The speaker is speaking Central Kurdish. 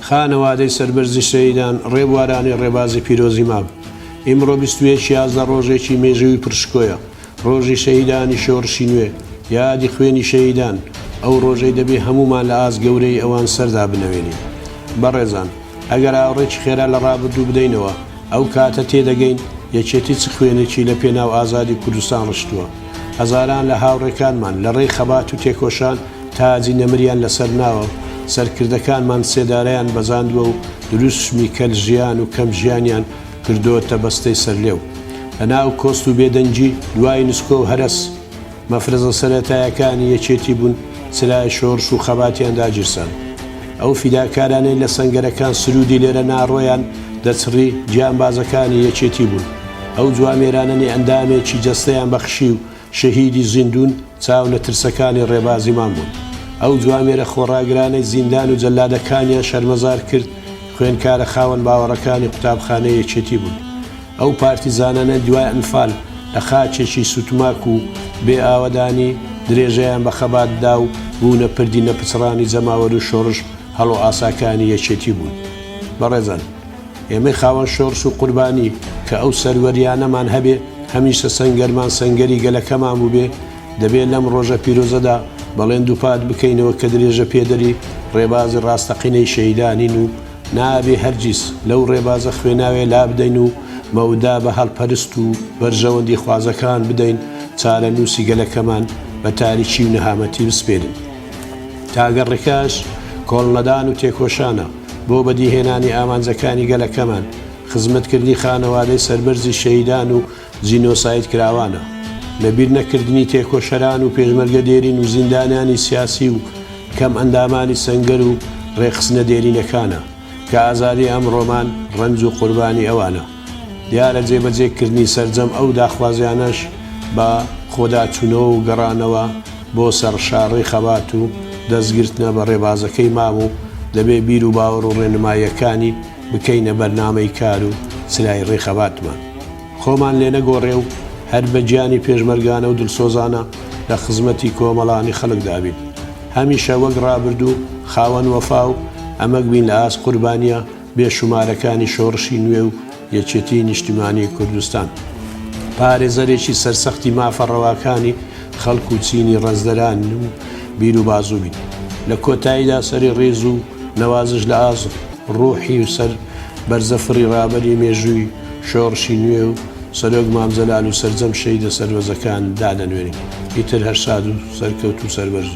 خانەوادەی سەربەرزی شەهیدان ڕێبوارانی ڕێبازی پیرۆزی ماب ئیمڕۆ 11 ڕۆژێکی مێژووی پرشکۆیە ڕۆژی شەهیدانی شۆڕشی نوێ یادی خوێنی شەهیدان ئەو ڕۆژەی دەبێ هەمومان لە ئاست گەورەی ئەوان سەردا بنەوێنین بەڕێزان ئەگەر ئاوڕێکی خێرا لە ڕابردوو بدەینەوە ئەو کاتە تێدەگەین یەکێتی چ خوێنێکی لە پێناو ئازادی کوردستان ڕشتووە هەزاران لە هاوڕێکانمان لە ڕێی خەبات و تێکۆشان تاجی نەمریان لەسەر ناوە سەرکردەکانمان سێدارەیان بەزاندووە و دروستمی کەل ژیان و کەم ژیانیان کردووەتە بەستەی سەرلێو لەناو کۆست و بێدەنجی دوای نسکۆ و هەرس مەفرەزە سەرەتایەکانی یەکێتی بوون سلای شۆڕش و خەباتیان داگیرسان ئەو فیداکارانەی لە سەنگەرەکان سرودی لێرە ناڕۆیان دەچڕی گیانبازەکانی یەکێتی بوون ئەو جوامێرانەی ئەندامێکی جەستەیان بەخشی و شەهیدی زیندون چاو لە ترسەکانی ڕێبازیمان بوون ئەو جوامێرە خۆڕاگرانەی زیندان و جەلادەکانیان شەرمەزار کرد خوێنکارە خاوەن باوەڕەکانی قوتابخانەی یەکێتی بوون ئەو پارتیزانانە دوای ئەنفال لە خاچێکی سوتماک و بێ ئاوەدانی درێژەیان بە خەباتدا و بوونە پردی نەپچڕانی جەماوەر و شۆڕش هەڵۆ ئاساکانی یەکێتی بوون بەڕێزان ئێمەی خاوەن شۆڕش و قوربانی کە ئەو سەروەریانەمان هەبێ هەمیشە سەنگەرمان سەنگەری گەلەکەمان بوو بێ دەبێت لەم ڕۆژە پیرۆزەدا بەڵێن دووپات بکەینەوە کە درێژە پێدەری ڕێبازی ڕاستەقینەی شەهیدانین و نابێ هەرگیز لەو ڕێبازە خوێناوێ لا بدەین و مەودا بە هەڵپەرست و بەرژەوەندی خوازەکان بدەین چارە نووسی گەلەکەمان بە تاریکی و نەهامەتی بسپێرن تاگەڕێکاش کۆڵنەدان و تێکۆشانە بۆ بەدیهێنانی ئامانجەکانی گەلەکەمان خزمەتکردنی خانەوادەی سەربەرزی شەهیدان و جینۆساید کراوانە لەبیر نەکردنی تێکۆشەران و پێشمەرگە دێرین و زیندانیانی سیاسی و کەم ئەندامانی سەنگەر و ڕێخستنە دێرینەکانە کە ئازاری ئەمڕۆمان ڕەنج و قوربانی ئەوانە دیارە جێبەجێکردنی سەرجەم ئەو داخوازیانەش بە خۆداچوونەوە و گەڕانەوە بۆ سەرشاڕی خەبات و دەستگرتنە بە ڕێبازەکەی مام و دەبێ بیر و باوەڕ و ڕێنماییەکانی بکەینە بەرنامەی کار و سلای ڕێخەباتمان خۆمان لێ نەگۆڕێ و هەر بە گیانی پێشمەرگانە و دڵسۆزانە لە خزمەتی کۆمەڵانی خەڵکدا بین هەمیشە وەک ڕابردوو خاوەن وەفا و ئەمەک بین لە ئاست قوربانیە بێشومارەکانی شۆڕشی نوێ و یەکێتی نیشتیمانی کوردستان پارێزەرێکی سەرسەختی مافەڕەواکانی خەڵک و چینی ڕەنزدەران و بیر و بازوو بین لە کۆتاییدا سەری ڕێز و نەوازش لە ئاز ڕوحی و سەر بەرزەفری ڕابەری مێژووی شۆڕشی نوێ و سەرۆک مامزەلال و سەرجەم شەیدە سەروەزەکان دادەنوێنین ئیتر هەر ساد و سەرکەوت و سەربەرز